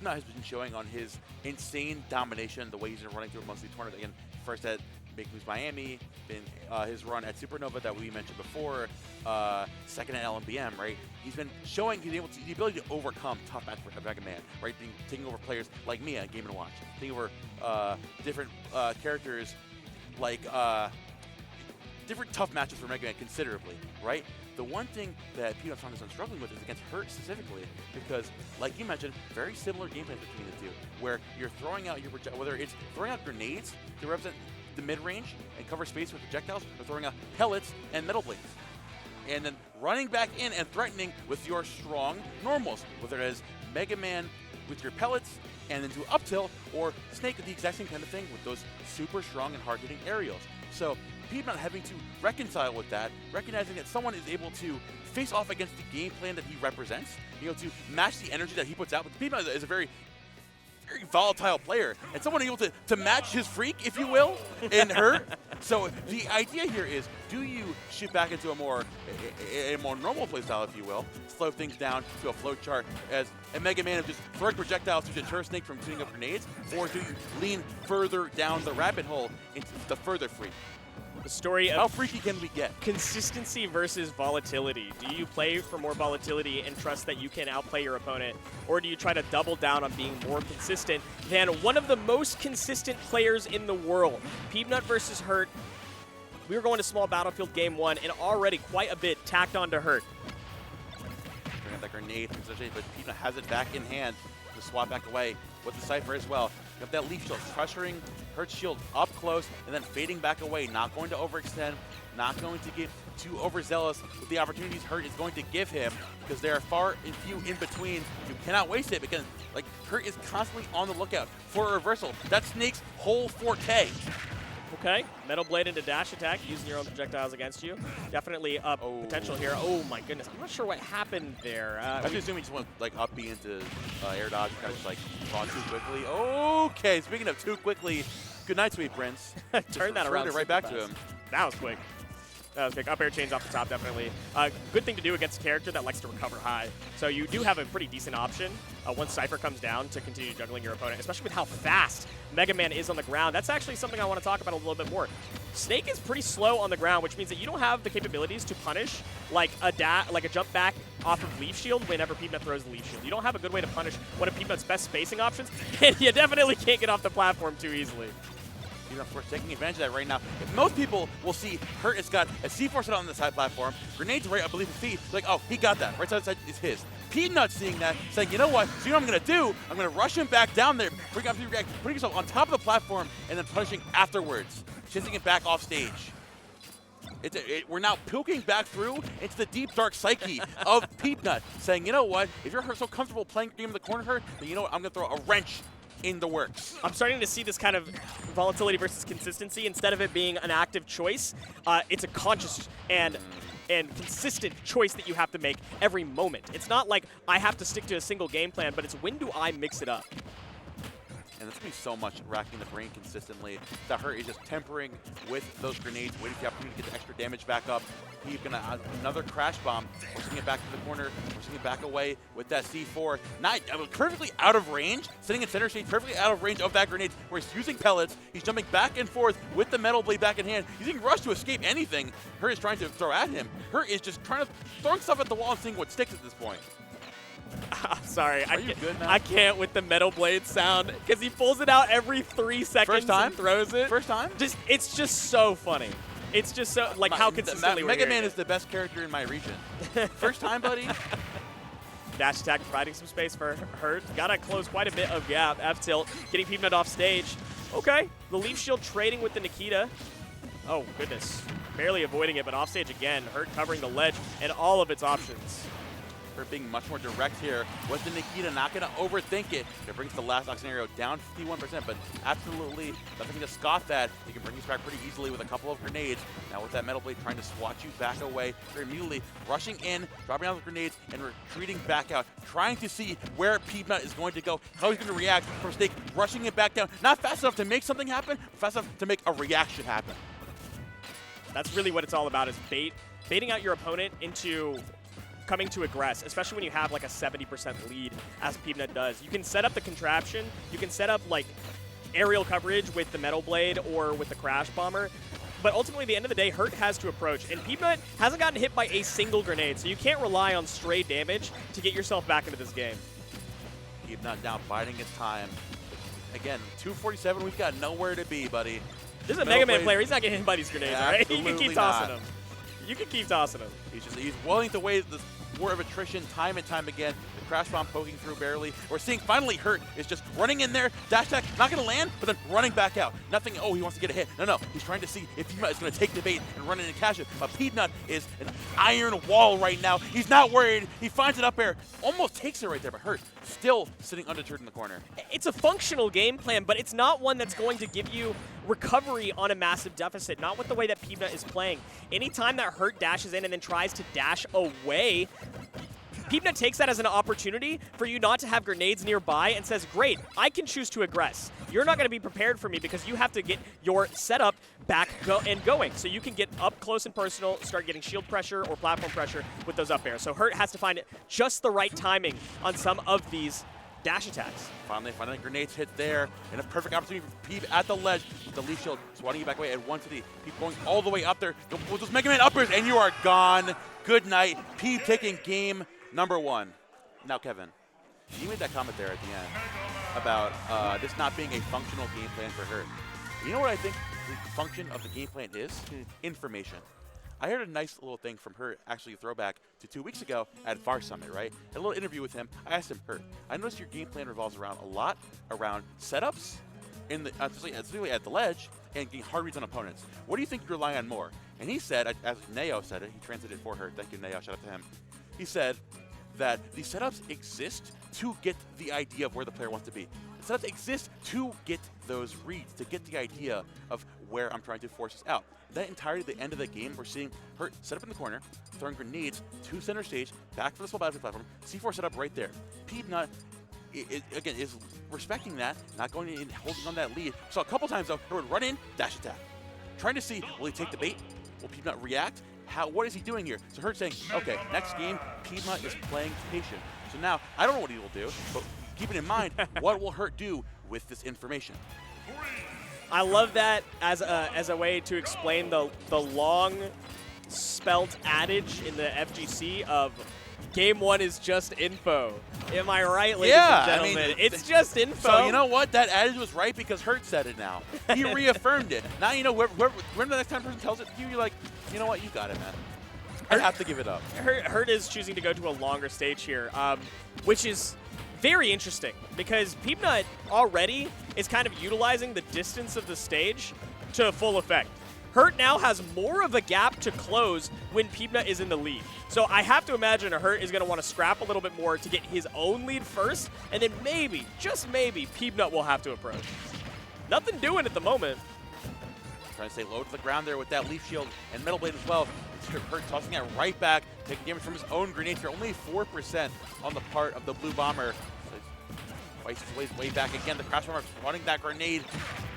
Peabnut has been showing on his insane domination, the way he's been running through most of the tournament. Again, first at Big Moves Miami, then his run at Supernova that we mentioned before, second at LMBM, right? He's been showing the ability to overcome tough matches for Mega Man, right? Taking over players like me at Game & Watch, taking over different characters like different tough matches for Mega Man considerably, right? The one thing that Peabnut found himself struggling with is against Hurt specifically, because, like you mentioned, very similar gameplay between the two, where you're throwing out your whether it's throwing out grenades to represent the mid-range and cover space with projectiles, or throwing out pellets and metal blades, and then running back in and threatening with your strong normals, whether it is Mega Man with your pellets and then do up tilt, or Snake with the exact same kind of thing with those super strong and hard-hitting aerials. So Peabnut having to reconcile with that, recognizing that someone is able to face off against the game plan that he represents, to match the energy that he puts out. But Peabnut is a very volatile player, and someone able to match his freak, if you will, in Hurt. So the idea here is, do you shift back into a more normal playstyle, if you will, slow things down to a float chart as a Mega Man of just throwing projectiles to deter Snake from shooting up grenades, or do you lean further down the rabbit hole into the further freak? The story of how freaky can we get? Consistency versus volatility. Do you play for more volatility and trust that you can outplay your opponent, or do you try to double down on being more consistent than one of the most consistent players in the world? Peabnut versus Hurt. We were going to small battlefield game 1, and already quite a bit tacked on to Hurt. Bring out that grenade, but Peabnut has it back in hand to swap back away with the Cypher as well. You have that leaf shield pressuring Hurt's shield up close and then fading back away, not going to overextend, not going to get too overzealous with the opportunities Hurt is going to give him, because there are far and few in between. You cannot waste it, because like Hurt is constantly on the lookout for a reversal. That's Snake's whole forte. Okay, Metal Blade into dash attack, using your own projectiles against you. Definitely up potential here. Oh my goodness, I'm not sure what happened there. I'm assuming he just went like up B into air dodge, kind of just like gone too quickly. Okay, speaking of too quickly, good night, sweet prince. Turn that around. It right back to him. That was quick. That was quick. Up air chains off the top, definitely. Good thing to do against a character that likes to recover high. So you do have a pretty decent option once Cypher comes down to continue juggling your opponent, especially with how fast Mega Man is on the ground. That's actually something I want to talk about a little bit more. Snake is pretty slow on the ground, which means that you don't have the capabilities to punish like a jump back off of Leaf Shield whenever Peabnut throws the Leaf Shield. You don't have a good way to punish one of Peabnut's best spacing options, and you definitely can't get off the platform too easily. Of course, taking advantage of that right now. If most people will see Hurt has got a C4 set on the side platform, grenades right, I believe, feet. Like, oh, he got that. Right side is his. Peabnut seeing that, saying, you know what? So you know what I'm going to do? I'm going to rush him back down there, putting yourself on top of the platform, and then punishing afterwards, chasing it back off stage. We're now poking back through into the deep, dark psyche of Peabnut, saying, you know what? If you're so comfortable playing game in the corner, Hurt, then you know what? I'm going to throw a wrench in the works. I'm starting to see this kind of volatility versus consistency. Instead of it being an active choice, it's a conscious and consistent choice that you have to make every moment. It's not like I have to stick to a single game plan, but it's when do I mix it up? And that's going to be so much racking the brain consistently. That Hurt is just tempering with those grenades, waiting for the opportunity to get the extra damage back up. He's going to another crash bomb, pushing it back to the corner, pushing it back away with that C4. Perfectly out of range, sitting in center stage, perfectly out of range of that grenade, where he's using pellets. He's jumping back and forth with the Metal Blade back in hand. He's using Rush to escape anything Hurt is trying to throw at him. Hurt is just trying to throw stuff at the wall and seeing what sticks at this point. I'm sorry, I can't with the Metal Blade sound, because he pulls it out every 3 seconds and throws it. First time? It's just so funny. It's just so, like, how consistently Mega Man is the best character in my region. First time, buddy? Dash attack providing some space for Hurt. Gotta close quite a bit of gap. F-tilt, getting Peabnut off stage. Okay, the Leaf Shield trading with the Nikita. Oh, goodness. Barely avoiding it, but off stage again. Hurt covering the ledge and all of its options. Hurt being much more direct here with the Nikita, not going to overthink it. It brings the last knock scenario down 51%, but absolutely nothing to scoff that. You can bring this back pretty easily with a couple of grenades. Now with that Metal Blade trying to swat you back away, you're immediately rushing in, dropping out the grenades, and retreating back out, trying to see where Peabnut is going to go, how he's going to react from Snake, rushing it back down. Not fast enough to make something happen, but fast enough to make a reaction happen. That's really what it's all about, is baiting out your opponent into coming to aggress, especially when you have like a 70% lead, as Peabnut does. You can set up the contraption, you can set up like aerial coverage with the Metal Blade or with the Crash Bomber, but ultimately, at the end of the day, Hurt has to approach, and Peabnut hasn't gotten hit by a single grenade, so you can't rely on stray damage to get yourself back into this game. Peabnut now biding his time. Again, 247, we've got nowhere to be, buddy. This is a Mega Man player. He's not getting hit by these grenades, Yeah, all right? You can keep tossing not. them. You can keep tossing them. He's willing to wait this war of attrition time and time again. The Crash Bomb poking through barely. We're seeing finally Hurt is just running in there, dash attack, not going to land, but then running back out. Nothing, oh, he wants to get a hit. No, he's trying to see if Peabnut is going to take the bait and run in and catch it. But Peabnut is an iron wall right now. He's not worried. He finds it up air, almost takes it right there, but Hurt still sitting undeterred in the corner. It's a functional game plan, but it's not one that's going to give you recovery on a massive deficit, not with the way that Peabnut is playing. Anytime that Hurt dashes in and then tries to dash away, Peabnut takes that as an opportunity for you not to have grenades nearby and says, great, I can choose to aggress. You're not going to be prepared for me because you have to get your setup back going. So you can get up close and personal, start getting shield pressure or platform pressure with those up airs. So Hurt has to find just the right timing on some of these dash attacks. Finally, grenades hit there, and a perfect opportunity for Peab at the ledge with the leaf shield, swatting you back away at 1 to the Peab going all the way up there. Go with those Mega Man uppers, and you are gone. Good night. Peab taking game number 1. Now, Kevin, you made that comment there at the end about this not being a functional game plan for Hurt. You know what I think the function of the game plan is? Information. I heard a nice little thing from Hurt, actually a throwback to 2 weeks ago at VAR Summit, right? A little interview with him. I asked him, Hurt, I noticed your game plan revolves around a lot around setups, in the, especially at the ledge, and getting hard reads on opponents. What do you think you're relying on more? And he said, as Neo said it, he translated for Hurt. Thank you, Neo. Shout out to him. He said that the setups exist to get the idea of where the player wants to be. The setups exist to get those reads, to get the idea of where I'm trying to force this out. That entirely the end of the game, we're seeing Hurt set up in the corner, throwing grenades to center stage, back for the small battlefield platform, C4 set up right there. Peabnut, again, is respecting that, not going in, holding on that lead. So a couple times, though, Hurt would run in, dash attack. Trying to see, will he take the bait? Will Peabnut react? What is he doing here? So Hurt saying, okay, next game, Peabnut is playing patient. So now, I don't know what he will do, but keeping in mind, what will Hurt do with this information? I love that as a way to explain the long spelt adage in the FGC of game 1 is just info. Am I right, ladies and gentlemen? I mean, it's just info. So you know what? That adage was right because Hurt said it now. He reaffirmed it. Now you know when the next time person tells it to you, you're like, you know what? You got it, man. I have to give it up. Hurt is choosing to go to a longer stage here, which is very interesting because Peabnut already is kind of utilizing the distance of the stage to full effect. Hurt now has more of a gap to close when Peabnut is in the lead. So I have to imagine Hurt is going to want to scrap a little bit more to get his own lead first, and then maybe, just maybe, Peabnut will have to approach. Nothing doing at the moment. Trying to stay low to the ground there with that Leaf Shield and Metal Blade as well. Hurt tossing that right back, taking damage from his own grenades here. Only 4% on the part of the Blue Bomber. So he fights his way back again. The Crash Bomber running that grenade.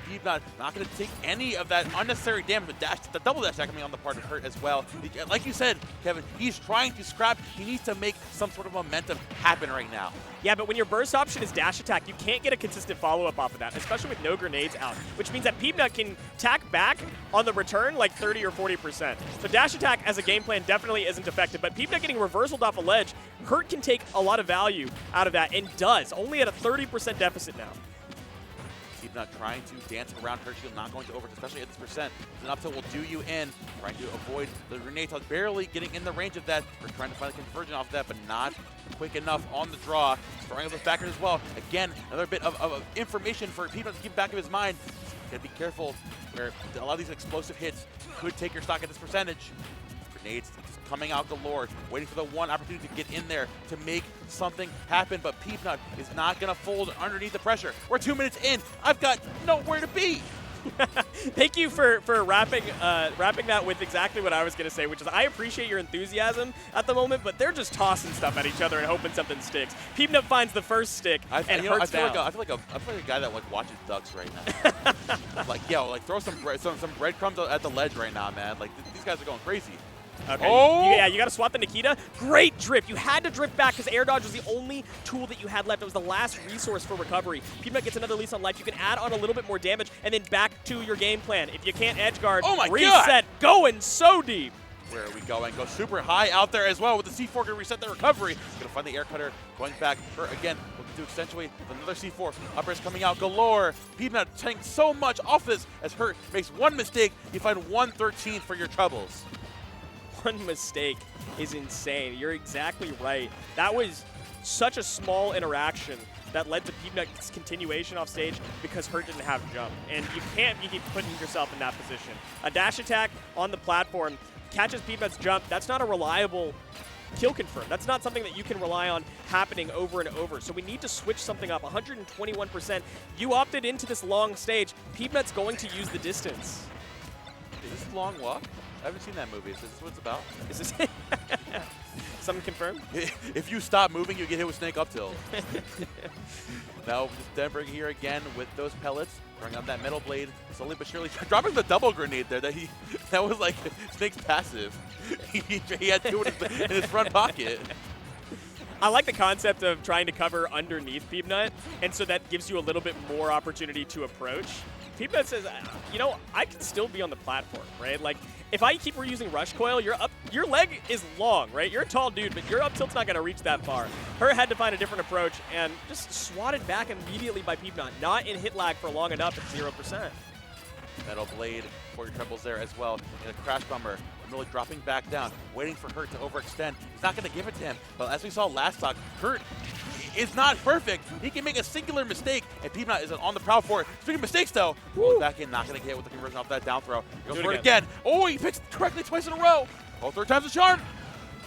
Peabnut not going to take any of that unnecessary damage. The double dash coming on the part of Hurt as well. Like you said, Kevin, he's trying to scrap. He needs to make some sort of momentum happen right now. Yeah, but when your burst option is dash attack, you can't get a consistent follow-up off of that, especially with no grenades out, which means that Peabnut can tack back on the return like 30 or 40%. So dash attack as a game plan definitely isn't effective, but Peabnut getting reversaled off a ledge, Hurt can take a lot of value out of that and does, only at a 30% deficit now. Peabnut trying to dance around Hurt Shield, not going to over, especially at this percent. An up tilt will do you in, trying to avoid the grenade toss, barely getting in the range of that. We're trying to find a conversion off of that, but not quick enough on the draw. Throwing up those backers as well. Again, another bit of information for Peabnut to keep back of his mind. Gotta be careful where a lot of these explosive hits could take your stock at this percentage. Grenades just coming out galore, waiting for the one opportunity to get in there to make something happen, but Peabnut is not going to fold underneath the pressure. We're 2 minutes in. I've got nowhere to be. Thank you for wrapping that with exactly what I was going to say, which is I appreciate your enthusiasm at the moment, but they're just tossing stuff at each other and hoping something sticks. Peabnut finds the first stick and Hurt's down. I feel like a guy that like watches ducks right now. Like, yo, like throw some breadcrumbs at the ledge right now, man. Like these guys are going crazy. Okay. Oh! Yeah, you got to swap the Nikita. Great drift. You had to drift back because air dodge was the only tool that you had left. It was the last resource for recovery. Peabnut gets another lease on life. You can add on a little bit more damage and then back to your game plan. If you can't edge guard, Oh my reset. God. Going so deep. Where are we going? Go super high out there as well with the C4 to reset the recovery. Gonna find the air cutter, going back. Hurt again, looking to accentuate with another C4. Up airs coming out galore. Peabnut taking so much off this as Hurt makes one mistake. You find 113 for your troubles. One mistake is insane. You're exactly right. That was such a small interaction that led to Peabnut's continuation off stage because Hurt didn't have jump. And you can't keep putting yourself in that position. A dash attack on the platform catches Peabnut's jump. That's not a reliable kill confirm. That's not something that you can rely on happening over and over. So we need to switch something up. 121%. You opted into this long stage. Peabnut's going to use the distance. Is this Long Walk? I haven't seen that movie. Is this what it's about? Is this something confirmed? If you stop moving, you get hit with snake up tilt. Now, Denver here again with those pellets, throwing out that metal blade, slowly but surely dropping the double grenade there. That was like Snake's passive. he had two in his front pocket. I like the concept of trying to cover underneath Peabnut, and so that gives you a little bit more opportunity to approach. Peabnut says, you know, I can still be on the platform, right? Like, if I keep reusing Rush Coil, your leg is long, right? You're a tall dude, but your up tilt's not going to reach that far. Her had to find a different approach and just swatted back immediately by Peabnut. Not in hit lag for long enough at 0%. Metal blade for your troubles there as well. And a crash bomber, really dropping back down, waiting for Hurt to overextend. He's not going to give it to him. But as we saw last stock, Hurt is not perfect. He can make a singular mistake, and Peabnut is on the prowl for it. Speaking of mistakes, though, rolling back in, not going to get with the conversion off that down throw. He goes for it again. Oh, he picks correctly twice in a row. Oh, third time's the charm.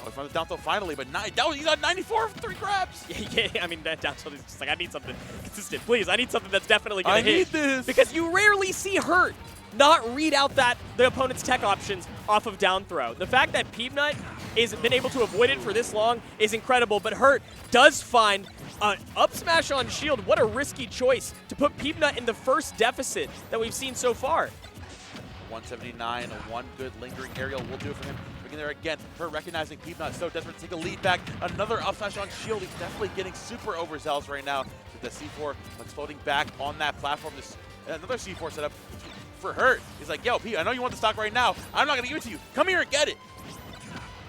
Oh, he found the down throw finally, but he got 94 for 3 grabs. Yeah, I mean, that down throw is just like, I need something consistent. Please, I need something that's definitely going to hit. I need this. Because you rarely see Hurt not read out the opponent's tech options off of down throw. The fact that Peabnut has been able to avoid it for this long is incredible, but Hurt does find an up smash on shield. What a risky choice to put Peabnut in the first deficit that we've seen so far. 179, one good lingering aerial will do it for him. Looking there again, Hurt recognizing Peabnut so desperate to take a lead back. Another up smash on shield. He's definitely getting super overzealous right now with the C4 exploding back on that platform. Another C4 setup for Hurt. He's like, yo, P, I know you want the stock right now. I'm not going to give it to you. Come here and get it.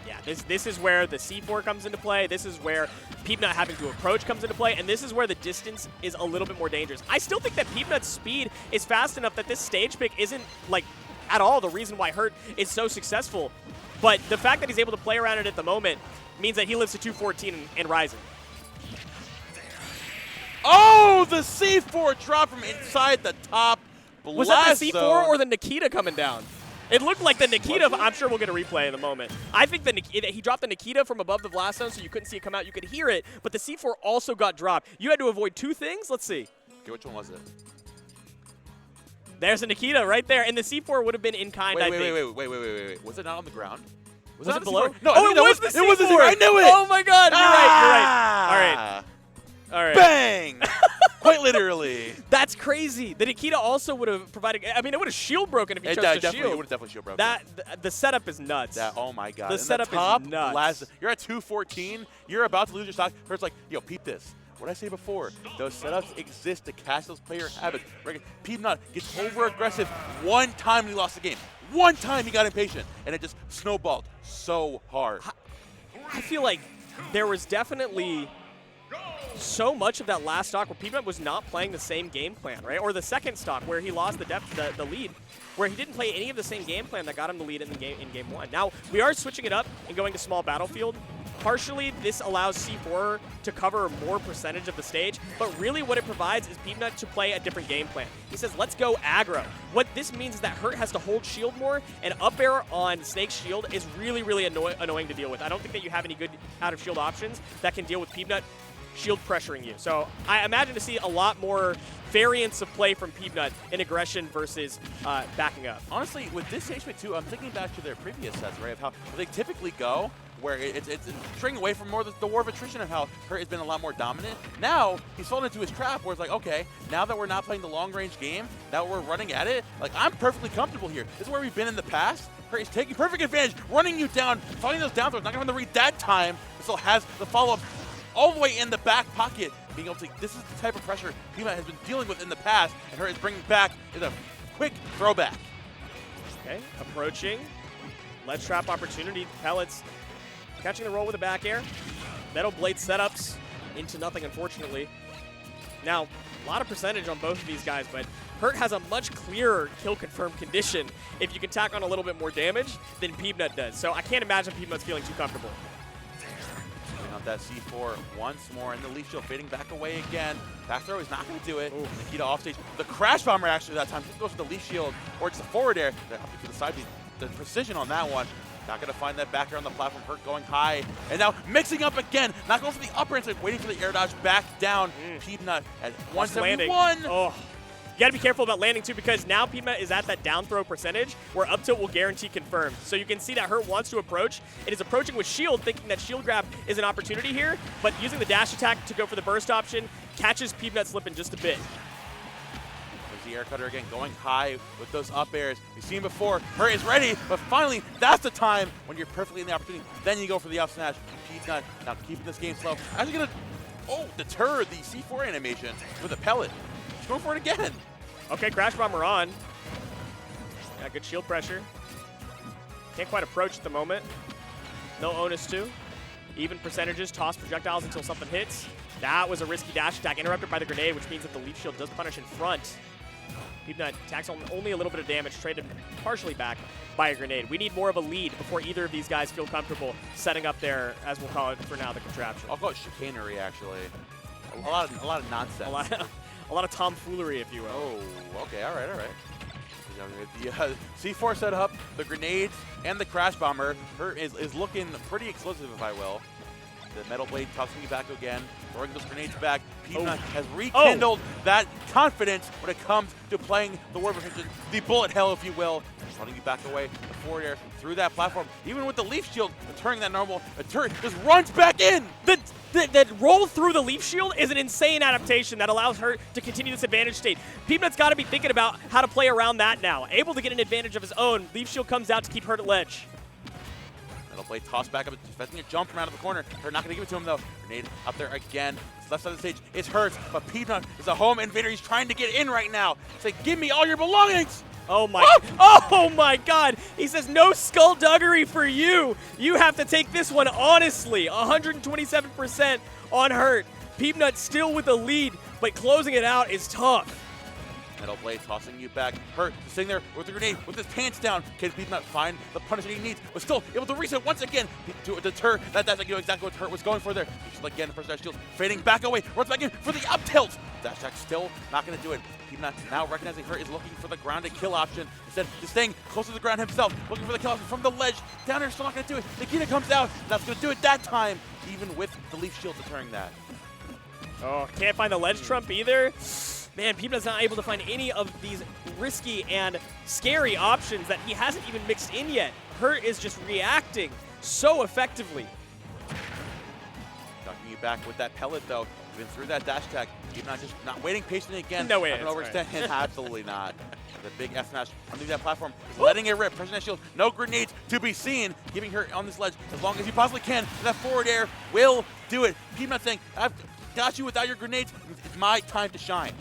Yeah, this is where the C4 comes into play. This is where Peabnut having to approach comes into play, and this is where the distance is a little bit more dangerous. I still think that Peabnut's speed is fast enough that this stage pick isn't, like, at all the reason why Hurt is so successful. But the fact that he's able to play around it at the moment means that he lives to 214 and rising. Oh, the C4 drop from inside the top. Was that the C4 or the Nikita coming down? It looked like the Nikita. I'm sure we'll get a replay in a moment. I think he dropped the Nikita from above the blast zone, so you couldn't see it come out. You could hear it, but the C4 also got dropped. You had to avoid 2 things. Let's see. Okay, which one was it? There's a Nikita right there, and the C4 would have been in kind, I think. Wait. Was it not on the ground? Was it below? No, oh, it was the C4. It was the C4. I knew it. Oh, my God. You're right. All right. Bang. Quite literally. That's crazy. The Nikita also would have provided. I mean, it would have shield broken if you chose to shield. It would have definitely shield broken. The setup is nuts. Oh my God. The setup is nuts. You're at 214. You're about to lose your stock. It's like, yo, peep this. What did I say before? Those setups exist to catch those player habits. Peabnut gets over aggressive one time and he lost the game. One time he got impatient and it just snowballed so hard. I feel like there was definitely so much of that last stock where Peabnut was not playing the same game plan, right? Or the second stock where he lost the lead, where he didn't play any of the same game plan that got him the lead in game 1. Now, we are switching it up and going to small battlefield. Partially, this allows C4 to cover more percentage of the stage, but really what it provides is Peabnut to play a different game plan. He says, let's go aggro. What this means is that Hurt has to hold shield more, and up air on Snake's shield is really, really annoying to deal with. I don't think that you have any good out-of-shield options that can deal with Peabnut shield pressuring you. So I imagine to see a lot more variance of play from Peabnut in aggression versus backing up. Honestly, with this HP too, I'm thinking back to their previous sets, right, of how they typically go, where it's straying away from more the war of attrition of how Hurt has been a lot more dominant. Now, he's fallen into his trap where it's like, okay, now that we're not playing the long-range game, now we're running at it, like, I'm perfectly comfortable here. This is where we've been in the past. Hurt is taking perfect advantage, running you down, finding those down throws, not going to read that time. Still has the follow-up all the way in the back pocket. Being able to, this is the type of pressure Peabnut has been dealing with in the past, and Hurt is bringing back is a quick throwback. Okay, approaching. Ledge trap opportunity. Pellets catching the roll with a back air. Metal blade setups into nothing, unfortunately. Now, a lot of percentage on both of these guys, but Hurt has a much clearer kill confirmed condition if you can tack on a little bit more damage than Peabnut does. So I can't imagine Peabnut's feeling too comfortable. Bring out that C4 once more, and the leaf shield fading back away again. Back throw is not going to do it. Ooh. Nikita offstage. The crash bomber actually that time just goes for the leaf shield, or it's the forward air. To the side, the precision on that one. Not going to find that back air on the platform. Hurt going high. And now mixing up again. Not going for the upper instead, waiting for the air dodge back down. Peabnut at 171. Oh. You got to be careful about landing, too, because now Peabnut is at that down throw percentage where up tilt will guarantee confirmed. So you can see that Hurt wants to approach. It is approaching with shield, thinking that shield grab is an opportunity here, but using the dash attack to go for the burst option catches Peabnut slipping just a bit. The air cutter again going high with those up airs. We've seen before. Hurt is ready, but finally, that's the time when you're perfectly in the opportunity. Then you go for the up smash. Peabnut now keeping this game slow. Actually going to deter the C4 animation with a pellet. He's going for it again. Okay, Crash Bomber on. Yeah, good shield pressure. Can't quite approach at the moment. No onus to. Even percentages, toss projectiles until something hits. That was a risky dash attack, interrupted by the grenade, which means that the leaf shield does punish in front. Peabnut attacks on only a little bit of damage, traded partially back by a grenade. We need more of a lead before either of these guys feel comfortable setting up their, as we'll call it for now, the contraption. I'll call it chicanery, actually. A lot of nonsense. A lot of tomfoolery, if you will. Oh, okay, all right. The C4 setup, the grenades, and the crash bomber. Hurt is looking pretty explosive, if I will. The metal blade tossing you back again, throwing those grenades back. Peabnut has rekindled that confidence when it comes to playing the war position, the bullet hell, if you will. Running you back away, the forward air through that platform. Even with the leaf shield, turning that normal, the turret just runs back in. The roll through the leaf shield is an insane adaptation that allows her to continue this advantage state. Peabnut's got to be thinking about how to play around that now. Able to get an advantage of his own. Leaf shield comes out to keep Hurt at ledge. Metal blade toss back up, expecting a jump from out of the corner. Hurt not going to give it to him, though. Grenade up there again. Left side of the stage, it's Hurt, but Peabnut is a home invader. He's trying to get in right now. Say, give me all your belongings. Oh my God. He says, no skullduggery for you. You have to take this one honestly. 127% on Hurt. Peabnut still with the lead, but closing it out is tough. Metal blade tossing you back. Hurt sitting there with the grenade, with his pants down. Can Peabnut find the punishment he needs, but still able to reset once again to deter that. That's exactly what Hurt was going for there. Just again, the first dash shield fading back away. Runs back in for the up tilt. Dash attack still not going to do it. Peabnut now recognizing Hurt is looking for the grounded kill option. Instead, just staying close to the ground himself, looking for the kill option from the ledge. Down here, still not going to do it. Nikita comes out. That's going to do it that time, even with the leaf shield deterring that. Oh, can't find the ledge trump either. Man, Peabnut's not able to find any of these risky and scary options that he hasn't even mixed in yet. Hurt is just reacting so effectively. Ducking you back with that pellet, though. Even through that dash attack, Peabnut just not waiting patiently again. No way. Overextend. Absolutely not. The big F smash underneath that platform, letting it rip. Pressing that shield. No grenades to be seen. Giving her on this ledge as long as you possibly can. That forward air will do it. Peabnut saying, I've got you without your grenades. It's my time to shine.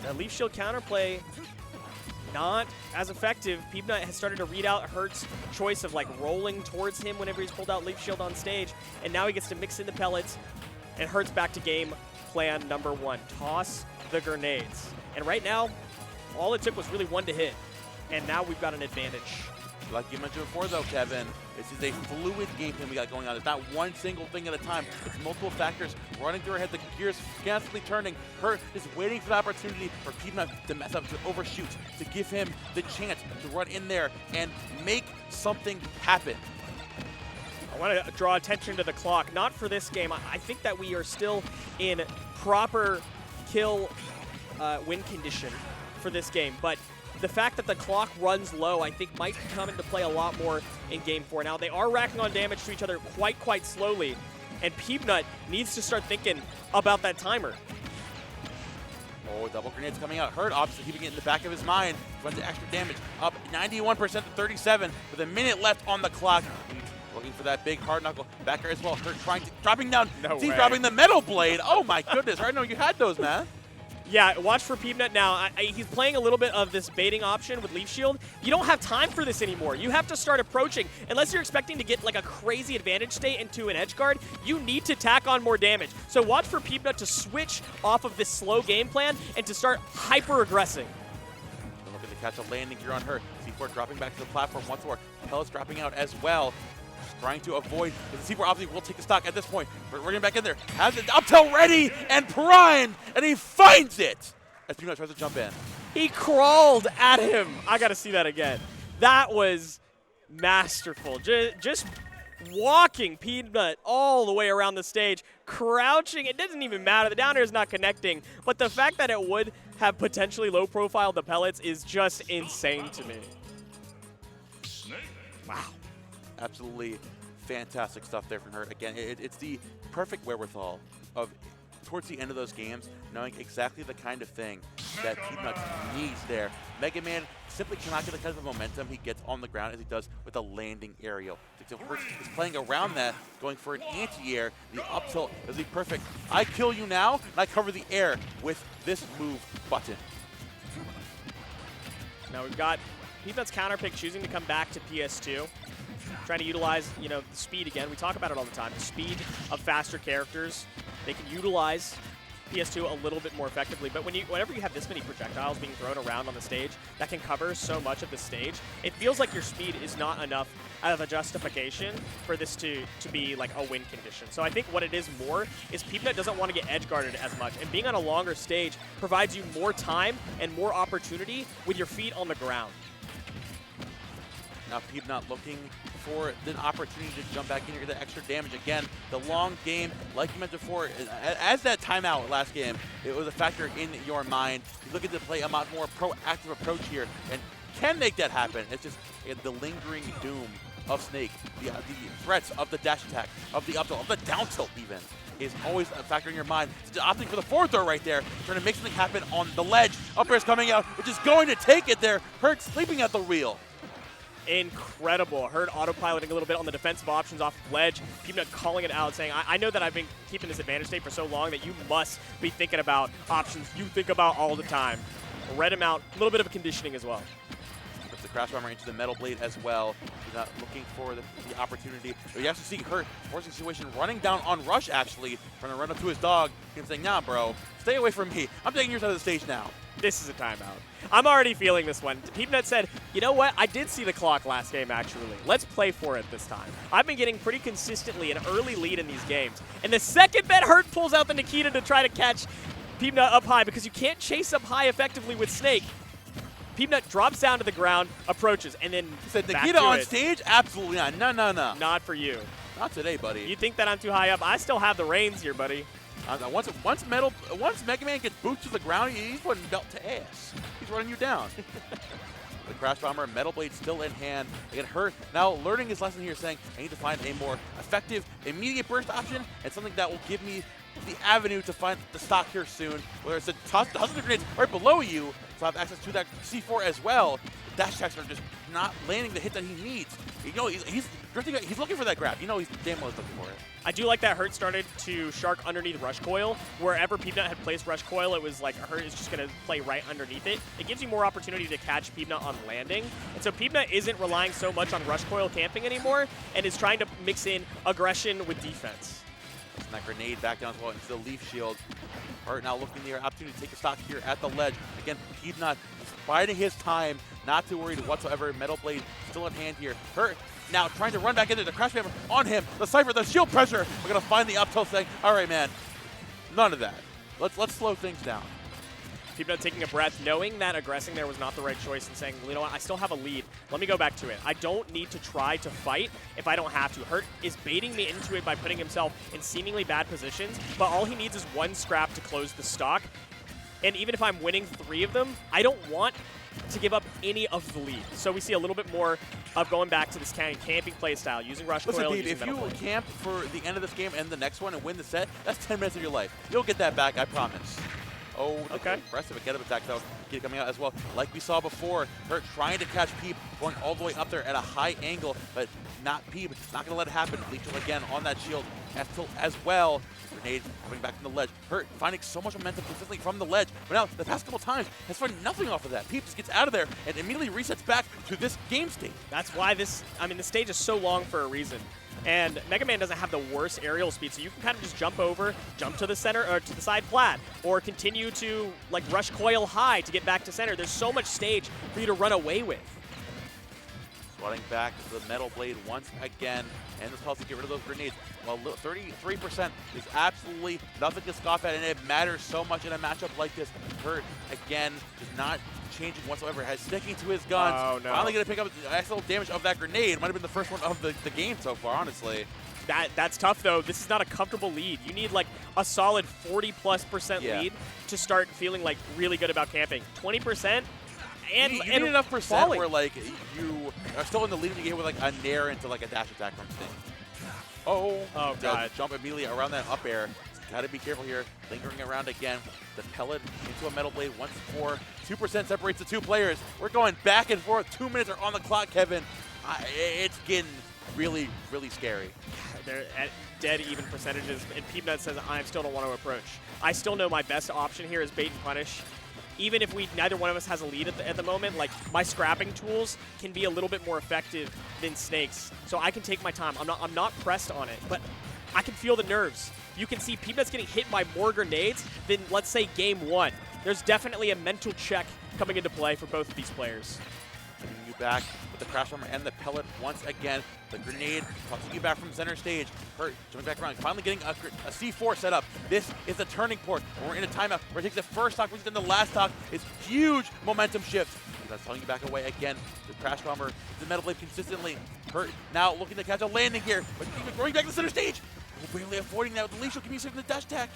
That leaf shield counterplay, not as effective. Peabnut has started to read out Hurt's choice of like rolling towards him whenever he's pulled out leaf shield on stage, and now he gets to mix in the pellets, and Hurt's back to game plan number one. Toss the grenades. And right now, all it took was really one to hit, and now we've got an advantage. Like you mentioned before, though, Kevin, this is a fluid game plan we got going on. It's not one single thing at a time. It's multiple factors running through our head. The gears constantly turning. Hurt is waiting for the opportunity for Peabnut to mess up, to overshoot, to give him the chance to run in there and make something happen. I want to draw attention to the clock. Not for this game. I think that we are still in proper kill win condition for this game, but the fact that the clock runs low, I think, might come into play a lot more in Game 4. Now, they are racking on damage to each other quite slowly, and Peabnut needs to start thinking about that timer. Oh, double grenades coming out. Hurt obviously keeping it in the back of his mind. Runs the extra damage. Up 91% to 37 with a minute left on the clock. Looking for that big hard knuckle backer as well. Hurt dropping down. He's dropping the metal blade. Oh my goodness. I know you had those, man. Yeah, watch for Peabnut now. He's playing a little bit of this baiting option with Leaf Shield. You don't have time for this anymore. You have to start approaching. Unless you're expecting to get like a crazy advantage state into an edge guard, you need to tack on more damage. So watch for Peabnut to switch off of this slow game plan and to start hyper-aggressing. Looking to catch a landing here on her. C4 dropping back to the platform once more. Pellets dropping out as well. Trying to avoid, because the C4 obviously will take the stock at this point. But running back in there, has it up till ready and primed, and he finds it as Peabnut tries to jump in. He crawled at him. I got to see that again. That was masterful. Just walking Peabnut all the way around the stage, crouching. It doesn't even matter. The down air is not connecting, but the fact that it would have potentially low profile the pellets is just insane to me. Wow. Absolutely fantastic stuff there from her. Again, it's the perfect wherewithal of, towards the end of those games, knowing exactly the kind of thing that Peabnut needs there. Mega Man simply cannot get the kind of momentum he gets on the ground as he does with a landing aerial. So Hurt is playing around that, going for an anti-air. The up tilt is the perfect, I kill you now, and I cover the air with this move button. Now we've got Peabnut's counter pick choosing to come back to PS2. Trying to utilize, the speed again. We talk about it all the time. The speed of faster characters. They can utilize PS2 a little bit more effectively. But whenever you have this many projectiles being thrown around on the stage that can cover so much of the stage, it feels like your speed is not enough of a justification for this to be like a win condition. So I think what it is more is Peabnut doesn't want to get edge guarded as much. And being on a longer stage provides you more time and more opportunity with your feet on the ground. Now Peabnut looking for the opportunity to jump back in here, get that extra damage. Again, the long game, like you mentioned before, as that timeout last game, it was a factor in your mind. You're looking to play a much more proactive approach here and can make that happen. It's just the lingering doom of Snake, the threats of the dash attack, of the up tilt, of the down tilt even, is always a factor in your mind. So opting for the forward throw right there, trying to make something happen on the ledge. Up air is coming out, which is going to take it there. Hurt sleeping at the wheel. Incredible. Hurt autopiloting a little bit on the defensive options off of ledge. Peabnut calling it out, saying, I know that I've been keeping this advantage state for so long that you must be thinking about options you think about all the time. Read him out. A little bit of a conditioning as well. Puts the crash bomber into the metal blade as well. He's not looking for the opportunity. But you actually see Hurt forcing situation, running down on Rush actually, trying to run up to his dog and saying, nah, bro, stay away from me. I'm taking your side of the stage now. This is a timeout. I'm already feeling this one. Peabnut said, you know what? I did see the clock last game, actually. Let's play for it this time. I've been getting pretty consistently an early lead in these games. And the second that Hurt pulls out the Nikita to try to catch Peabnut up high, because you can't chase up high effectively with Snake, Peabnut drops down to the ground, approches, and then he said, Nikita on stage? Absolutely not. No, no, no. Not for you. Not today, buddy. You think that I'm too high up? I still have the reins here, buddy. Once Mega Man gets boots to the ground, he's putting belt to ass. He's running you down. The Crash Bomber, Metal Blade still in hand. Again, Hurt now learning his lesson here, saying, I need to find a more effective, immediate burst option and something that will give me the avenue to find the stock here soon. Whether it's a dozens of grenades right below you, so I have access to that C4 as well. The dash attacks are just not landing the hit that he needs. He's drifting. He's looking for that grab. He's damn well looking for it. I do like that Hurt started to shark underneath Rush Coil. Wherever Peabnut had placed Rush Coil, it was like Hurt is just going to play right underneath it. It gives you more opportunity to catch Peabnut on landing. And so Peabnut isn't relying so much on Rush Coil camping anymore and is trying to mix in aggression with defense. And that grenade back down as well into the Leaf Shield. Hurt now looking the opportunity to take a stock here at the ledge. Again, Peabnut biding his time, not too worried whatsoever. Metal Blade still in hand here. Hurt now trying to run back into the Crash Hammer on him. The Cypher, the shield pressure. We're going to find the up tilt saying, all right, man, none of that. Let's slow things down. Peabnut taking a breath, knowing that aggressing there was not the right choice and saying, you know what, I still have a lead. Let me go back to it. I don't need to try to fight if I don't have to. Hurt is baiting me into it by putting himself in seemingly bad positions, but all he needs is one scrap to close the stock. And even if I'm winning 3 of them, I don't want to give up any of the lead. So we see a little bit more of going back to this kind of camping play style, using Rush Coil. Listen, if you camp for the end of this game and the next one and win the set, that's 10 minutes of your life. You'll get that back, I promise. Oh, okay. Impressive get-up attack, though. Get coming out as well. Like we saw before, Hurt trying to catch Peeb, going all the way up there at a high angle, but not Peeb. Not going to let it happen. Leechel again on that shield. F-tilt as well. Grenade coming back from the ledge. Hurt finding so much momentum consistently from the ledge, but now the past couple times has found nothing off of that. Peeb just gets out of there and immediately resets back to this game state. That's why the stage is so long for a reason. And Mega Man doesn't have the worst aerial speed, so you can kind of just jump over, jump to the center, or to the side flat, or continue to like rush coil high to get back to center. There's so much stage for you to run away with. Swatting back to the Metal Blade once again, and this helps to get rid of those grenades. Well, 33% is absolutely nothing to scoff at, and it matters so much in a matchup like this. Hurt, again, is not changing whatsoever, has sticking to his guns. Oh, no. Finally going to pick up the excellent damage of that grenade. Might have been the first one of the game so far, honestly. That's tough, though. This is not a comfortable lead. You need like a solid 40+% lead to start feeling like really good about camping. 20%? And you need enough percent falling. where like you are still in the lead of the game with like a nair into like a dash attack from Sting. Oh God! Jump immediately around that up air. Got to be careful here. Lingering around again. The pellet into a Metal Blade once more. 2% separates the two players. We're going back and forth. 2 minutes are on the clock, Kevin. It's getting really, really scary. They're at dead even percentages, and Peabnut says, I still don't want to approach. I still know my best option here is bait and punish. Even if neither one of us has a lead at the moment, like my scrapping tools can be a little bit more effective than Snake's. So I can take my time. I'm not pressed on it, but I can feel the nerves. You can see Peabnut's getting hit by more grenades than, let's say, game one. There's definitely a mental check coming into play for both of these players. Bringing you back with the crash armor and the pellet once again. The grenade tossing you back from center stage. Hurt jumping back around, finally getting a C4 set up. This is the turning point. We're in a timeout where it takes the first stock, then the last stock. It's huge momentum shift. That's telling you back away again. The crash bomber, the Metal Blade consistently. Hurt now looking to catch a landing here, but even going back to the center stage. Barely avoiding that with the Leechel coming from the dash attack.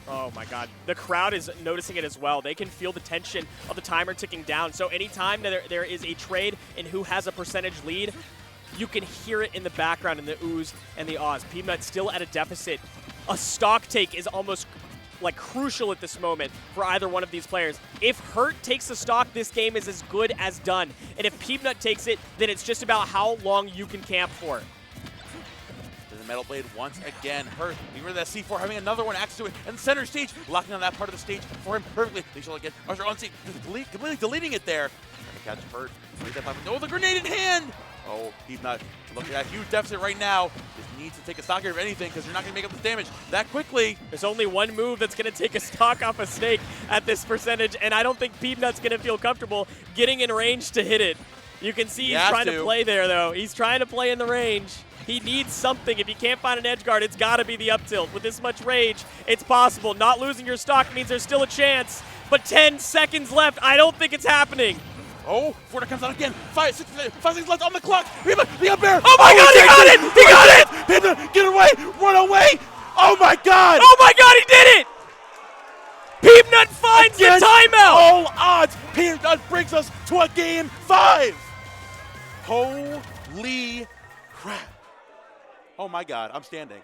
Oh my God. The crowd is noticing it as well. They can feel the tension of the timer ticking down. So anytime there is a trade in who has a percentage lead, you can hear it in the background in the oohs and the ahs. Peabnut still at a deficit. A stock take is almost like crucial at this moment for either one of these players. If Hurt takes the stock, this game is as good as done. And if Peabnut takes it, then it's just about how long you can camp for. Metal Blade once again. Hurt, getting rid of that C4, having another one access to it, and center stage, locking on that part of the stage for him perfectly. They shall again, Usher on stage, completely deleting it there. Trying to catch Hurt. Oh, the grenade in hand! Oh, Peabnut looking at a huge deficit right now. Just needs to take a stock here of anything, because you're not going to make up this damage that quickly. There's only one move that's going to take a stock off a Snake at this percentage, and I don't think Peabnut's going to feel comfortable getting in range to hit it. You can see he's trying to play there, though. He's trying to play in the range. He needs something. If he can't find an edge guard, it's got to be the up tilt. With this much rage, it's possible. Not losing your stock means there's still a chance. But 10 seconds left. I don't think it's happening. Oh, Forta comes out again. 5 seconds left on the clock. The up air. Oh my God, he got it! He got it! Peabnut, get away! Run away! Oh my God! Oh my God, he did it! Peabnut finds the timeout! All odds, Peabnut brings us to a game 5. Holy crap. Oh my God, I'm standing.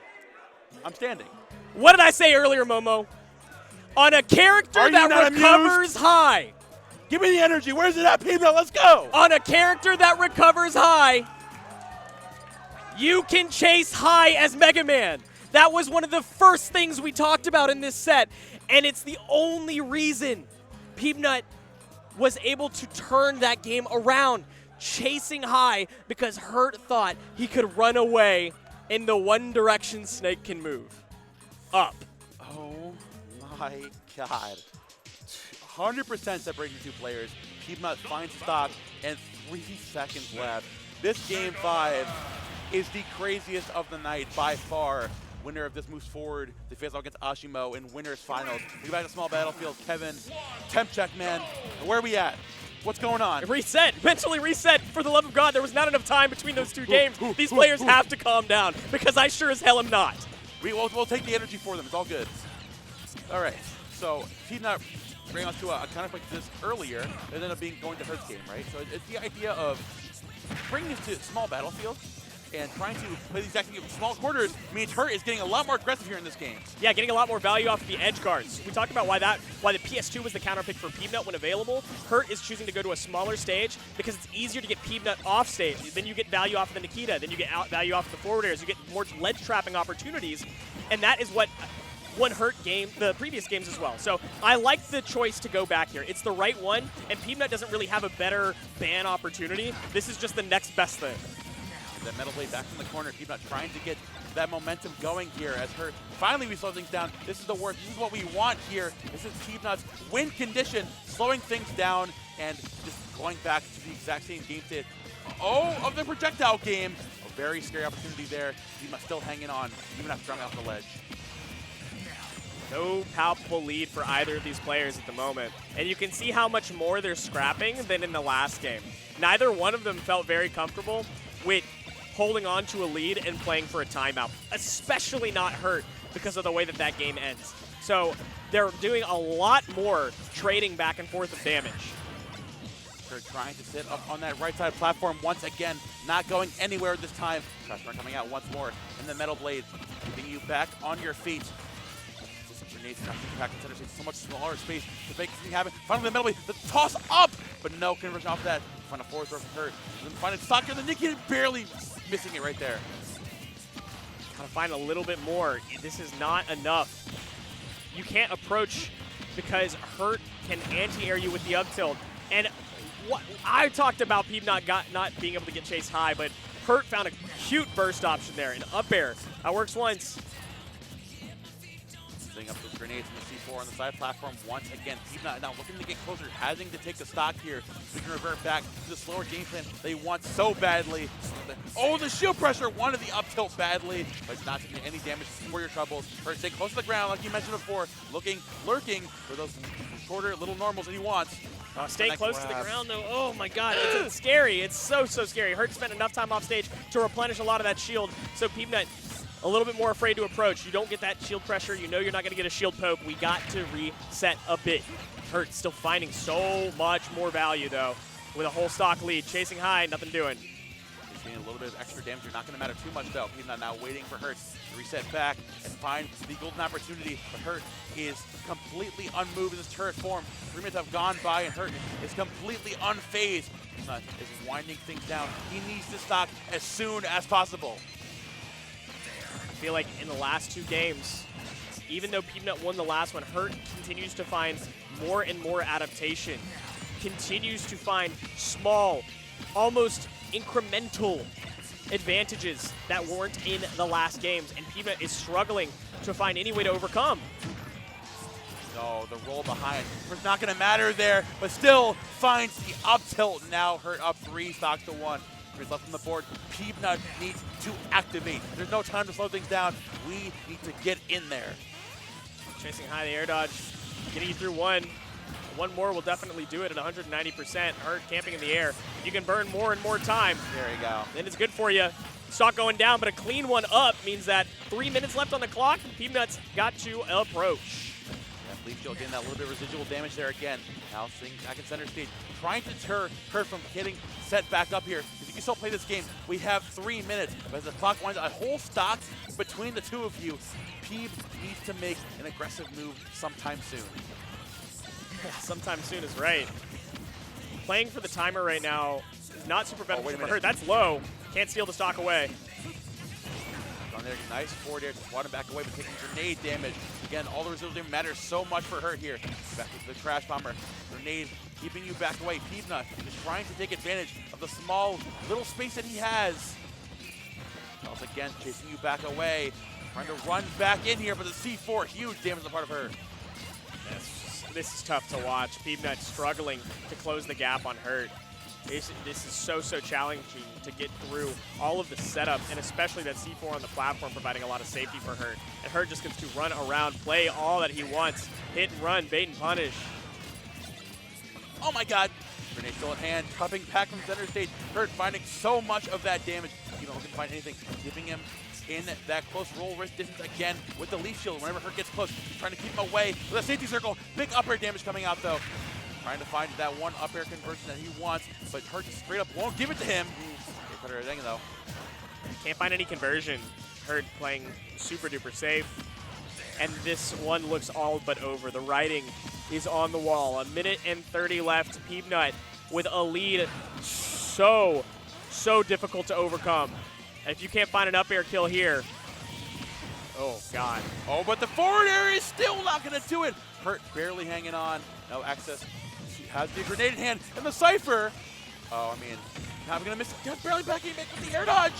I'm standing. What did I say earlier, Momo? On a character that recovers high. Give me the energy. Where's it at, Peabnut? Let's go. On a character that recovers high, you can chase high as Mega Man. That was one of the first things we talked about in this set, and it's the only reason Peabnut was able to turn that game around, chasing high because Hurt thought he could run away in the one direction Snake can move. Up. Oh my God. 100% separating the two players. Peabnut finds stock and 3 seconds left. This game 5 is the craziest of the night by far. Winner of this moves forward to face off against Ashimo in winners finals. We go back to small battlefield. Kevin, temp check, man. Where are we at? What's going on? Reset. Mentally reset. For the love of God, there was not enough time between those two games. These players have to calm down because I sure as hell am not. We'll take the energy for them. It's all good. All right. So Peabnut bring us to a kind like this earlier. It ended up going to Hurt's game, right? So it's the idea of bringing this to small battlefield and trying to play the exact thing. Small quarters means Hurt is getting a lot more aggressive here in this game. Yeah, getting a lot more value off of the edge guards. We talked about why the PS2 was the counter pick for Peabnut when available. Hurt is choosing to go to a smaller stage because it's easier to get Peabnut off stage. Then you get value off of the Nikita. Then you get value off of the forward airs. You get more ledge trapping opportunities, and that is what won Hurt the previous games as well. So I like the choice to go back here. It's the right one, and Peabnut doesn't really have a better ban opportunity. This is just the next best thing. And the Metal Blade back in the corner. Peabnut trying to get that momentum going here as Hurt finally we slow things down. This is the work. This is what we want here. This is Peabnut's win condition, slowing things down and just going back to the exact same game state of the projectile game. A very scary opportunity there. Peabnut still hanging on, even after dropping off the ledge. No palpable lead for either of these players at the moment. And you can see how much more they're scrapping than in the last game. Neither one of them felt very comfortable with holding on to a lead and playing for a timeout, especially not Hurt because of the way that game ends. So they're doing a lot more trading back and forth of damage. Hurt trying to sit up on that right side platform once again, not going anywhere this time. Crashburn coming out once more, and the Metal Blade keeping you back on your feet. Grenades back in center stage, so much smaller space to make something happen. Finally, the Metal Blade, the toss up, but no conversion off that. Find a forward throw from Hurt, and then find a stock here. The Nikki barely missing it right there. Gotta find a little bit more. This is not enough. You can't approach because Hurt can anti-air you with the up tilt. And what I talked about Peabnut not being able to get chased high, but Hurt found a cute burst option there, an up air. That works once. Up those grenades in the C4 on the side platform once again. Peabnut now looking to get closer, having to take the stock here. We can revert back to the slower game plan they want so badly. Oh, the shield pressure wanted the up tilt badly, but it's not taking any damage for your troubles. Hurt staying close to the ground, like you mentioned before, lurking for those shorter little normals that he wants. Staying close to the ground, though. Oh, my God. It's scary. It's so scary. Hurt spent enough time off stage to replenish a lot of that shield, so Peabnut a little bit more afraid to approach. You don't get that shield pressure. You know you're not going to get a shield poke. We got to reset a bit. Hurt still finding so much more value, though, with a whole stock lead. Chasing high, nothing doing. Just getting a little bit of extra damage. You're not going to matter too much, though. Peabnut now waiting for Hurt to reset back and find the golden opportunity. But Hurt is completely unmoved in this turret form. 3 minutes have gone by, and Hurt is completely unfazed. Peabnut is winding things down. He needs to stock as soon as possible. I feel like in the last 2 games, even though Peabnut won the last one, Hurt continues to find more and more adaptation, continues to find small, almost incremental advantages that weren't in the last games, and Peabnut is struggling to find any way to overcome. No, the roll behind. It's not going to matter there, but still finds the up tilt. Now Hurt up 3 stocks to 1. Left on the board. Peabnut needs to activate. There's no time to slow things down. We need to get in there. Chasing high, the air dodge, getting you through one. One more will definitely do it at 190%. Hurt camping in the air. You can burn more and more time. There you go. Then it's good for you. Stock going down, but a clean one up means that 3 minutes left on the clock. Peabnut's got to approach. Leaf Shield getting that little bit of residual damage there again. Now staying back in center stage, trying to deter Hurt from getting set back up here. If you can still play this game, we have 3 minutes. But as the clock winds, a whole stock between the two of you. Peab needs to make an aggressive move sometime soon. Sometime soon is right. Playing for the timer right now is not super beneficial for Hurt. That's low. Can't steal the stock away. On there, nice forward air to swat him back away, but taking grenade damage. Again, all the residual damage matters so much for Hurt here. Back to the Trash Bomber. Grenade keeping you back away. Peabnut is trying to take advantage of the small little space that he has. Once again, chasing you back away. Trying to run back in here, but the C4, huge damage on the part of Hurt. This is tough to watch. Peabnut struggling to close the gap on Hurt. This is so challenging to get through all of the setup, and especially that C4 on the platform providing a lot of safety for Hurt. And Hurt just gets to run around, play all that he wants, hit and run, bait and punish. Oh my God. Grenade still at hand, dropping back from center stage. Hurt finding so much of that damage. You know, looking to find anything, giving him in that close roll wrist distance again with the Leaf Shield. Whenever Hurt gets close, he's trying to keep him away with a safety circle. Big up air damage coming out though. Trying to find that one up air conversion that he wants, but Hurt straight up won't give it to him. They put her thing though. Can't find any conversion. Hurt playing super duper safe. And this one looks all but over. The writing is on the wall. 1 minute and 30 left. Peabnut with a lead so difficult to overcome. If you can't find an up air kill here, oh God. Oh, but the forward air is still not going to do it. Hurt barely hanging on. No access. He has the grenade in hand. And the Cypher. Oh, I mean, now I'm going to miss it. Just barely backing back with the air dodge.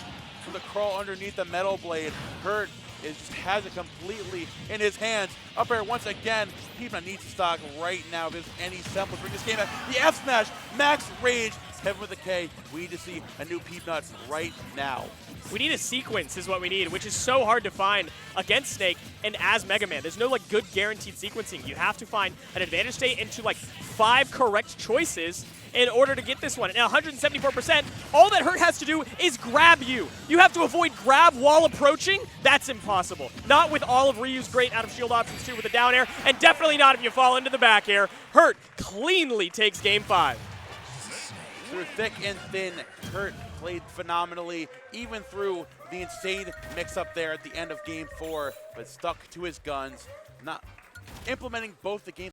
For the crawl underneath the metal blade. Hurt just has it completely in his hands. Up air once again. Peabnut needs to stock right now if there's any semblance. Bring this game back. The F smash. Max rage. Heaven with a K. We need to see a new Peabnut right now. We need a sequence is what we need, which is so hard to find against Snake and as Mega Man. There's no like good guaranteed sequencing. You have to find an advantage state into like 5 correct choices in order to get this one. And 174%, all that Hurt has to do is grab you. You have to avoid grab while approaching. That's impossible. Not with all of Ryu's great out of shield options too with a down air, and definitely not if you fall into the back air. Hurt cleanly takes game 5. Through thick and thin, Hurt played phenomenally, even through the insane mix-up there at the end of Game 4, but stuck to his guns, not implementing both the game